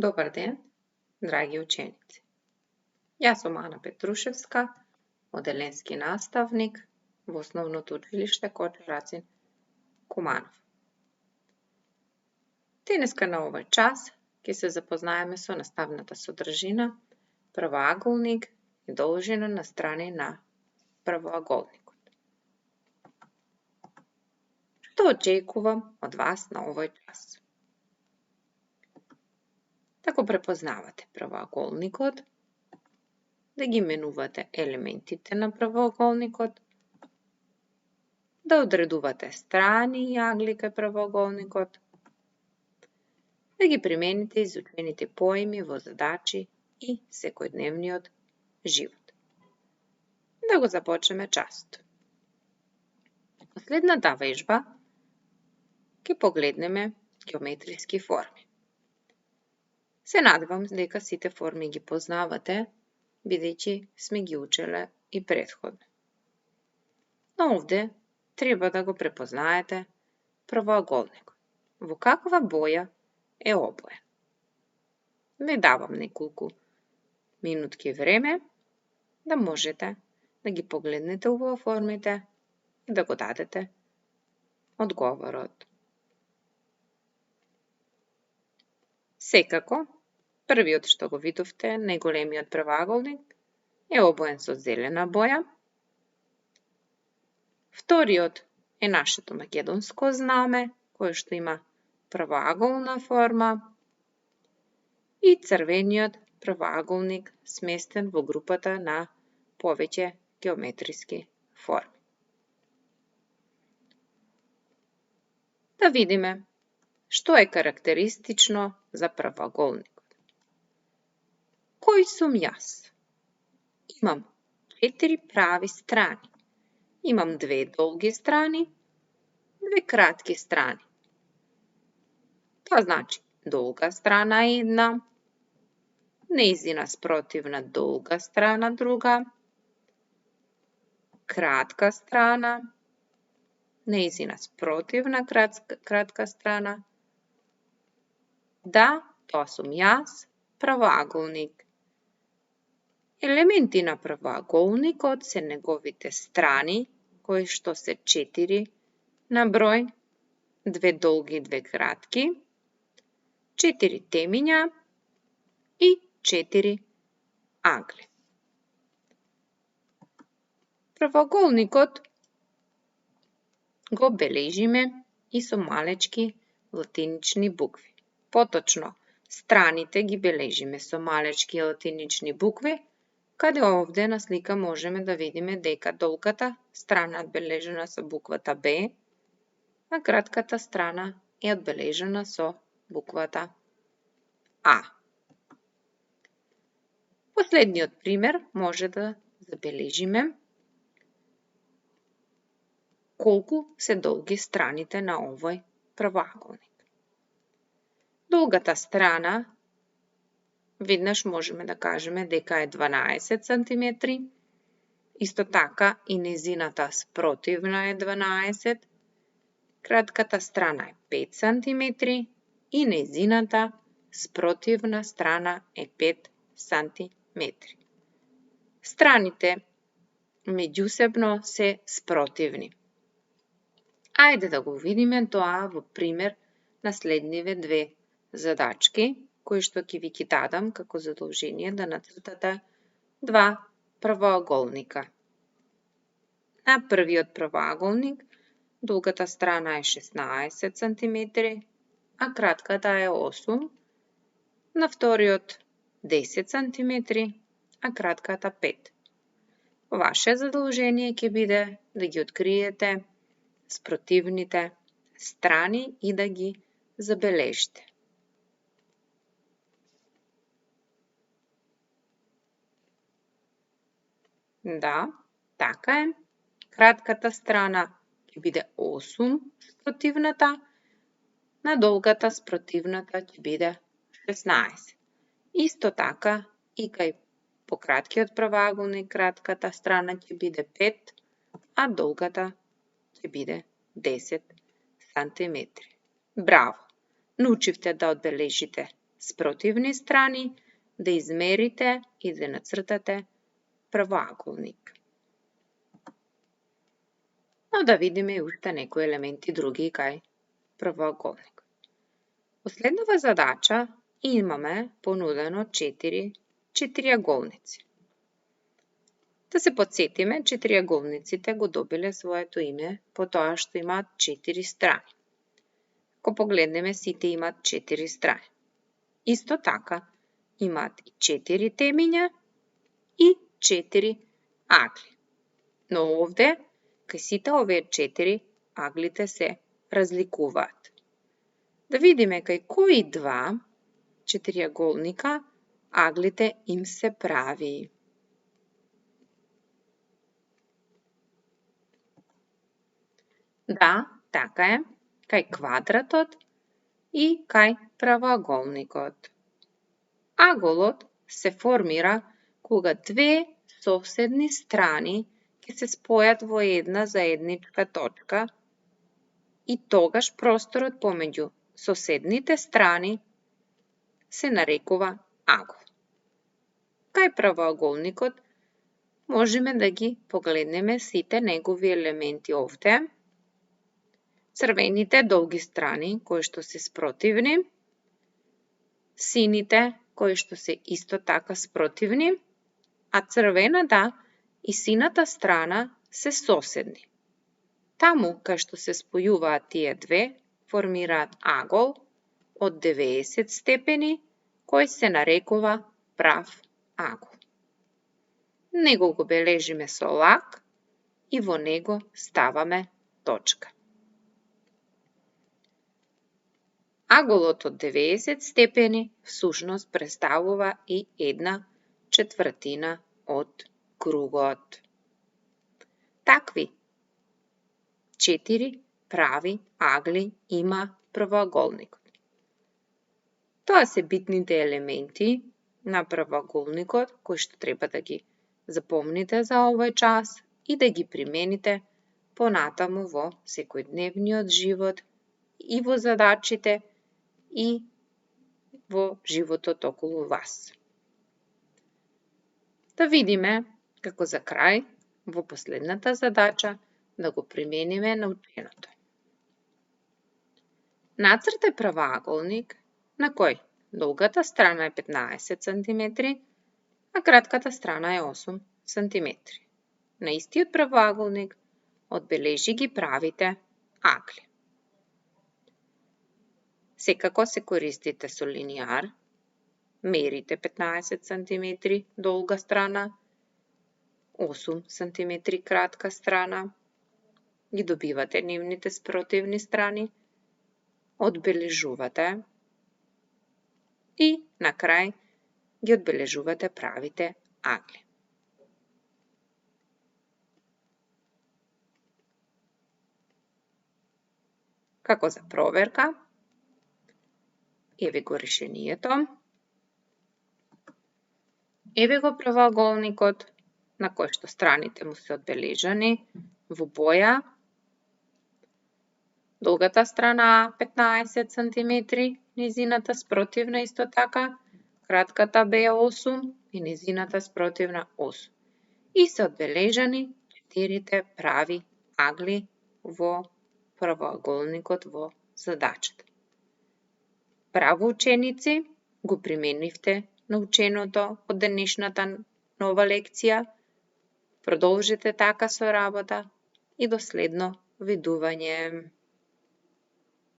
Dobar den, dragi učenici. Ja sam Ana Petruševska, odelenski nastavnik v Osnovното училище Kočo Racin Kumanov. Днеска на ovaj čas ќе се запознаеме со наставната содржина, правоаголник и должина на страни на правоаголникот. Што очекувам од вас на овој час? Да го препознавате правоаголникот, да ги именувате елементите на правоаголникот, да одредувате страни и ъгли кај правоаголникот, да ги примените изучените поими во задачи и секојдневниот живот. Да го започнеме часот. Во следната вежба ќе погледнеме геометриски форми. Се надевам дека сите форми ги познавате, бидејќи сме ги учеле и претходно. Но овде треба да го препознаете правоаголникот. Во каква боја е обоен? Ви давам неколку минутки време да можете да ги погледнете убаво формите и да го дадете одговорот. Секако, првиот што го видовте, најголемиот правоаголник, е обоен со зелена боја. Вториот е нашето македонско знаме, кое што има правоаголна форма. И црвениот правоаголник сместен во групата на повеќе геометриски форми. Да видиме што е карактеристично за правоаголникот. Кој сум јас? Имам 4 прави страни. Имам 2 долги страни, 2 кратки страни. Тоа значи долга страна една, нејзина спротивна долга страна друга, кратка страна, нејзина спротивна кратка страна. Да, тоа сум јас, правоаголник. Елементи на правоаголникот се неговите страни, кои што се 4 на број, 2 долги, 2 кратки, 4 темиња и 4 ъгли. Правоаголникот го бележиме и со малечки латинични букви. Поточно, страните ги бележиме со малечки латинични букви, каде овде на слика можеме да видиме дека долгата страна е одбележена со буквата Б, а кратката страна е одбележена со буквата А. Последниот пример може да забележиме колку се долги страните на овој правоаголник. Долгата страна веднаш можеме да кажеме дека е 12 см, исто така и нејзината спротивна е 12, кратката страна е 5 см и нејзината спротивна страна е 5 см. Страните меѓусебно се спротивни. Ајде да го видиме тоа во пример на следниве две задачки, кои што ќе ви ги дадам како задолжение да нацртате 2 правоаголника. На првиот правоаголник долгата страна е 16 см, а кратката е 8. На вториот 10 см, а кратката 5. Ваше задолжение ќе биде да ги откриете спротивните страни и да ги забележите. Да, така е. Кратката страна ќе биде 8 спротивната, на долгата спротивната ќе биде 16. Исто така и кај пократкиот правоаголник кратката страна ќе биде 5, а долгата ќе биде 10 см. Браво! Научивте да одбележите спротивни страни да измерите и да нацртате правоаголник. Но да видиме и уште некои елементи други кај правоаголник. Последнава задача имаме понудено 4 четириаголници. Да се подсетиме, четириаголниците го добиле своето име по тоа што имаат 4 страни. Ако погледнеме, сите имаат 4 страни. Исто така, имаат и 4 темиња и 4 агли. Но овде, кај сите овие 4, аглите се разликуваат. Да видиме кај кои два четириаголника аглите им се прави. Да, така е, кај квадратот и кај правоаголникот. Аголот се формира кога две соседни страни ќе се спојат во една заедничка точка и тогаш просторот помеѓу соседните страни се нарекува агол. Кај правоаголникот можеме да ги погледнеме сите негови елементи овде. Црвените долги страни кои што се спротивни, сините кои што се исто така спротивни, а црвената и сината страна се соседни. Таму кај што се спојуваат тие две, формираат агол од 90 степени, кој се нарекува прав агол. Него го бележиме со лак и во него ставаме точка. Аголот од 90 степени всушност представува и 1/4 од кругот. Такви 4 прави агли има правоаголникот. Тоа се битните елементи на правоаголникот кои што треба да ги запомните за овој час и да ги примените понатаму во секојдневниот живот и во задачите и во животот околу вас. Да видиме како за крај во последната задача да го примениме наученото. Нацртај правоаголник на кој долгата страна е 15 cm, а кратката страна е 8 cm. На истиот правоаголник одбележи ги правите агли. Секако се користите со линијар, мерите 15 cm долга страна, 8 cm кратка страна, ги добивате нивните спротивни страни, одбележувате и на крај ги одбележувате правите агли. Како за проверка, еве го решението. Еве го правоаголникот на кој што страните му се одбележани во боја. Долгата страна 15 cm, низината спротивна исто така, кратката бе 8 и низината спротивна 8. И се одбележани 4 прави агли во правоаголникот во задачата. Браво ученици, го применивте наученото од денешната нова лекција. Продолжете така со работа и до следно видување.